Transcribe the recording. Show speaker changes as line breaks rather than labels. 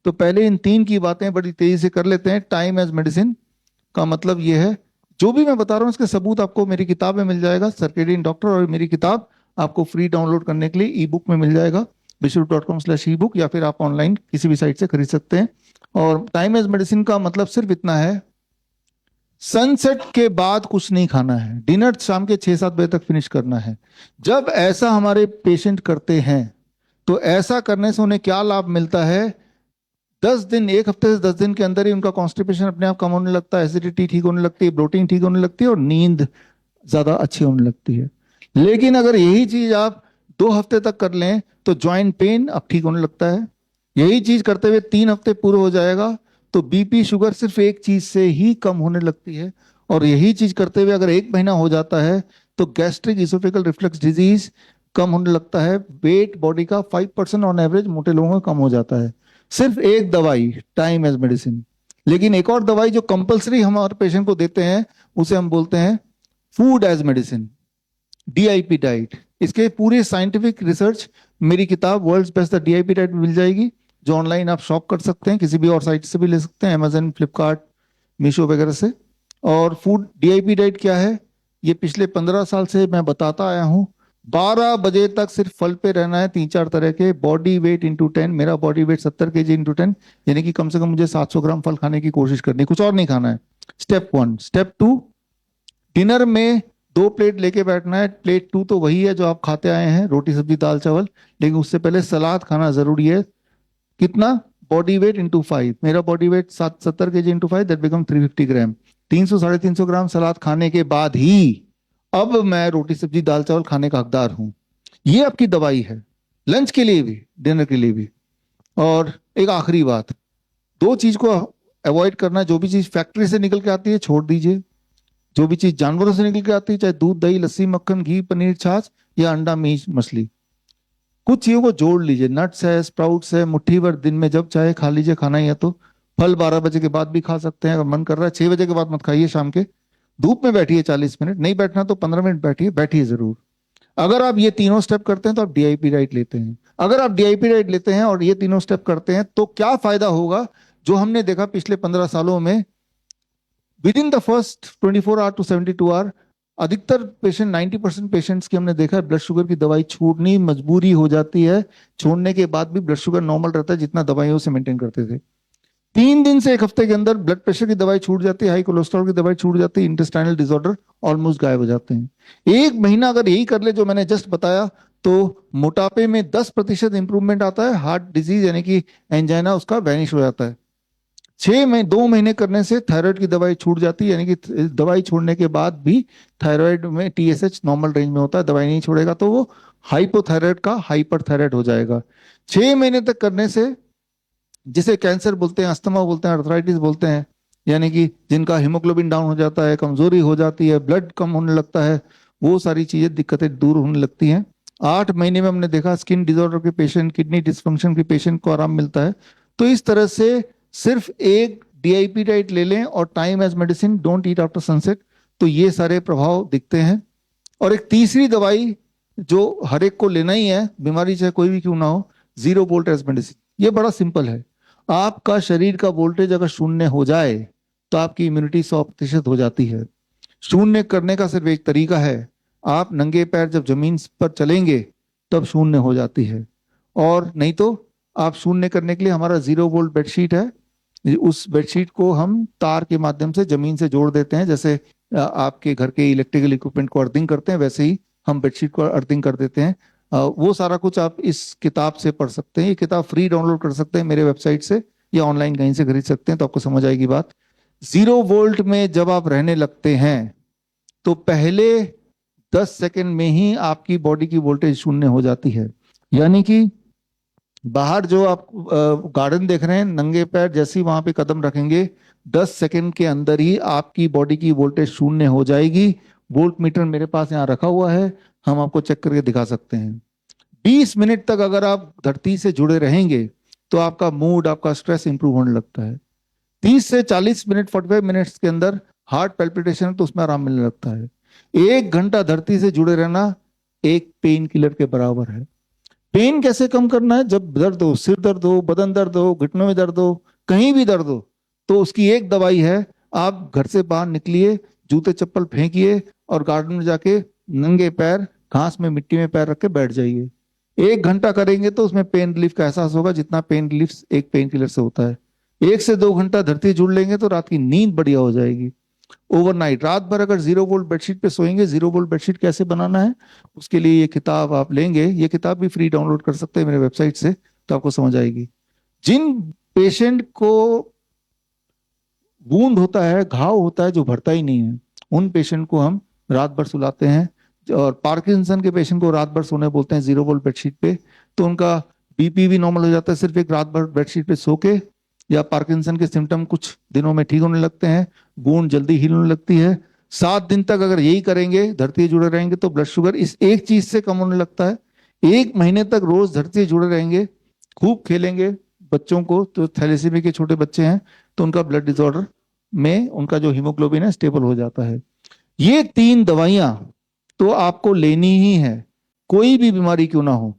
तो पहले इन तीन की बातें बड़ी तेजी से कर लेते हैं। टाइम एज मेडिसिन का मतलब ये है, जो भी मैं बता रहा हूँ इसके सबूत आपको मेरी किताब में मिल जाएगा, सर्केडियन डॉक्टर, और मेरी किताब आपको फ्री डाउनलोड करने के लिए ई बुक में मिल जाएगा, विश्व.com/ebook, या फिर आप ऑनलाइन किसी भी साइट से खरीद सकते हैं। और टाइम एज मेडिसिन का मतलब सिर्फ इतना है, सनसेट के बाद कुछ नहीं खाना है, डिनर शाम के 6-7 बजे तक फिनिश करना है। जब ऐसा हमारे पेशेंट करते हैं तो ऐसा करने से उन्हें क्या लाभ मिलता है? 10 दिन, एक हफ्ते से 10 दिन के अंदर ही उनका कॉन्स्टिपेशन अपने आप कम होने लगता है, एसिडिटी ठीक होने लगती है, ब्लोटिंग ठीक होने लगती है, और नींद ज्यादा अच्छी होने लगती है। लेकिन अगर यही चीज आप 2 हफ्ते तक कर लें तो ज्वाइंट पेन अब ठीक होने लगता है। यही चीज करते हुए 3 हफ्ते पूरे हो जाएगा तो बीपी शुगर सिर्फ एक चीज से ही कम होने लगती है। और यही चीज करते हुए अगर 1 महीना हो जाता है तो गैस्ट्रिक इसोफेगल रिफ्लक्स डिजीज कम होने लगता है। वेट बॉडी का 5% ऑन एवरेज मोटे लोगों का कम हो जाता है, सिर्फ एक दवाई, टाइम एज मेडिसिन। लेकिन एक और दवाई जो कंपलसरी हमारे पेशेंट को देते हैं उसे हम बोलते हैं food as medicine, DIP diet. इसके पूरे साइंटिफिक रिसर्च मेरी किताब world's best the DIP diet में मिल जाएगी, जो ऑनलाइन आप शॉप कर सकते हैं, किसी भी और साइट से भी ले सकते हैं, अमेजन, फ्लिपकार्ट, मीशो वगैरह से। और फूड डीआईपी डाइट क्या है? ये पिछले 15 साल से मैं बताता आया हूँ। 12 बजे तक सिर्फ फल पे रहना है, 3-4 तरह के, बॉडी वेट इंटू 10। मेरा बॉडी वेट 70 kg इंटू 10, यानी कि कम से कम मुझे 700 ग्राम फल खाने की कोशिश करनी है, कुछ और नहीं खाना है। स्टेप 1। स्टेप 2, डिनर में 2 प्लेट लेके बैठना है। प्लेट 2 तो वही है जो आप खाते आए हैं, रोटी सब्जी दाल चावल, लेकिन उससे पहले सलाद खाना जरूरी है। कितना? Body weight into 5। मेरा body weight 70 kg into 5, that become 350 ग्राम। 300-350 ग्राम सलाद खाने के बाद ही अब मैं रोटी सब्जी दाल चावल खाने का हकदार हूं। ये आपकी दवाई है, लंच के लिए भी, डिनर के लिए भी। और एक आखिरी बात, 2 चीज को अवॉइड करना, जो भी चीज फैक्ट्री से निकल के आती है छोड़ दीजिए, जो भी चीज जानवरों से निकल के आती है, चाहे दूध दही लस्सी मक्खन घी पनीर छाछ या अंडा मीट मछली, कुछ चीजों को जोड़ लीजिए। नट्स है, स्प्राउट्स है, मुट्ठी भर दिन में जब चाहे खा लीजिए, खाना ही है तो। फल 12 बजे के बाद भी खा सकते हैं, अगर मन कर रहा है 6 बजे के बाद मत खाइए। शाम के धूप में बैठिए 40 मिनट, नहीं बैठना तो 15 मिनट बैठिए, बैठिए जरूर। अगर आप ये तीनों स्टेप करते हैं तो आप डीआईपी डाइट लेते हैं। अगर आप डीआईपी डाइट लेते हैं और ये तीनों स्टेप करते हैं तो क्या फायदा होगा? जो हमने देखा पिछले 15 सालों में, within the first 24 hour to 72 hour, अधिकतर पेशेंट, 90% पेशेंट्स की हमने देखा है ब्लड शुगर की दवाई छोड़नी मजबूरी हो जाती है। छोड़ने के बाद भी ब्लड शुगर नॉर्मल रहता है जितना दवाइयों से मेंटेन करते थे। 3 दिन से 1 हफ्ते के अंदर ब्लड प्रेशर की दवाई छूट जाती है, हाई कोलेस्ट्रॉल की दवाई छूट जाती है, इंटेस्टाइनल डिसऑर्डर ऑलमोस्ट गायब हो जाते हैं। 1 महीना अगर यही कर ले जो मैंने जस्ट बताया, तो मोटापे में 10% इंप्रूवमेंट आता है। हार्ट डिजीज यानी कि एंजाइना उसका वैनिश हो जाता है। 2 महीने करने से थायराइड की दवाई छूट जाती है, यानी कि दवाई छोड़ने के बाद भी थायराइड में टीएसएच नॉर्मल रेंज में होता है। दवाई नहीं छोड़ेगा तो वो हाइपोथायराइड का हाइपर थायराइड हो जाएगा। 6 महीने तक करने से, जिसे कैंसर बोलते हैं, अस्थमा बोलते हैं, अर्थराइटिस बोलते हैं, यानी कि जिनका हीमोग्लोबिन डाउन हो जाता है, कमजोरी हो जाती है, ब्लड कम होने लगता है, वो सारी चीजें दिक्कतें दूर होने लगती हैं। 8 महीने में हमने देखा स्किन डिसऑर्डर के पेशेंट, किडनी डिस्फंक्शन के पेशेंट को आराम मिलता है। तो इस तरह से सिर्फ एक डीआईपी डाइट ले लें और time as medicine, don't eat after sunset, तो ये सारे प्रभाव दिखते हैं। और एक तीसरी दवाई जो हर एक को लेना ही है, बीमारी चाहे कोई भी क्यों ना हो, 0 वोल्ट एज मेडिसिन। ये बड़ा सिंपल है। आपका शरीर का वोल्टेज अगर शून्य हो जाए तो आपकी इम्यूनिटी 100% हो जाती है। शून्य करने का सिर्फ एक तरीका है, आप नंगे पैर जब जमीन पर चलेंगे तब शून्य हो जाती है। और नहीं तो आप शून्य करने के लिए, हमारा 0 वोल्ट बेडशीट है, उस बेडशीट को हम तार के माध्यम से जमीन से जोड़ देते हैं। जैसे आपके घर के इलेक्ट्रिकल इक्विपमेंट को अर्थिंग करते हैं, वैसे ही हम बेडशीट को अर्थिंग कर देते हैं। वो सारा कुछ आप इस किताब से पढ़ सकते हैं। ये किताब फ्री डाउनलोड कर सकते हैं मेरे वेबसाइट से, या ऑनलाइन कहीं से खरीद सकते हैं, तो आपको समझ आएगी बात। 0 वोल्ट में जब आप रहने लगते हैं तो पहले 10 सेकंड में ही आपकी बॉडी की वोल्टेज शून्य हो जाती है। यानी कि बाहर जो आप गार्डन देख रहे हैं, नंगे पैर जैसे ही वहां पे कदम रखेंगे, 10 सेकंड के अंदर ही आपकी बॉडी की वोल्टेज शून्य हो जाएगी। वोल्ट मीटर मेरे पास यहाँ रखा हुआ है, हम आपको चेक करके दिखा सकते हैं। 20 मिनट तक अगर आप धरती से जुड़े रहेंगे तो आपका मूड, आपका स्ट्रेस इंप्रूव होने लगता है। 30 से 40 मिनट, 45 मिनट्स के अंदर हार्ट पैल्पिटेशन, तो उसमें आराम मिलने लगता है। 1 घंटा धरती से जुड़े रहना एक पेन किलर के बराबर है। पेन कैसे कम करना है? जब दर्द हो, सिर दर्द हो, बदन दर्द हो, घुटनों में दर्द हो, कहीं भी दर्द हो, तो उसकी एक दवाई है, आप घर से बाहर निकलिए, जूते चप्पल फेंकिए और गार्डन में जाके नंगे पैर घास में मिट्टी में पैर रख के बैठ जाइए। 1 घंटा करेंगे तो उसमें पेन रिलीफ का एहसास होगा, जितना पेन रिलीफ एक पेन किलर से होता है। 1 से 2 घंटा धरती जुड़ लेंगे तो रात की नींद बढ़िया हो जाएगी। ओवरनाइट रात भर अगर 0 वोल्ट बेडशीट पे सोएंगे, 0 वोल्ट बेडशीट कैसे बनाना है, उसके लिए ये किताब आप लेंगे, ये किताब भी फ्री डाउनलोड कर सकते हैं मेरे वेबसाइट से, तो आपको समझ आएगी। जिन पेशेंट को वूंड होता है, घाव होता है जो भरता ही नहीं है, उन पेशेंट को हम रात भर सुलाते हैं। और पार्किंसन के पेशेंट को रात भर सोने बोलते हैं 0 वोल्ट बेडशीट पे, तो उनका बीपी भी नॉर्मल हो जाता है सिर्फ एक रात भर बेडशीट पे सो के। या पार्किंसन के सिम्टम कुछ दिनों में ठीक होने लगते हैं, वूंड जल्दी हील होने लगती है। 7 दिन तक अगर यही करेंगे, धरती से जुड़े रहेंगे, तो ब्लड शुगर इस एक चीज से कम होने लगता है। 1 महीने तक रोज धरती से जुड़े रहेंगे, खूब खेलेंगे। बच्चों को तो थैलेसीमिया के छोटे बच्चे हैं तो उनका ब्लड डिसऑर्डर में उनका जो हीमोग्लोबिन है स्टेबल हो जाता है। ये 3 दवाइयां तो आपको लेनी ही है, कोई भी बीमारी क्यों ना हो।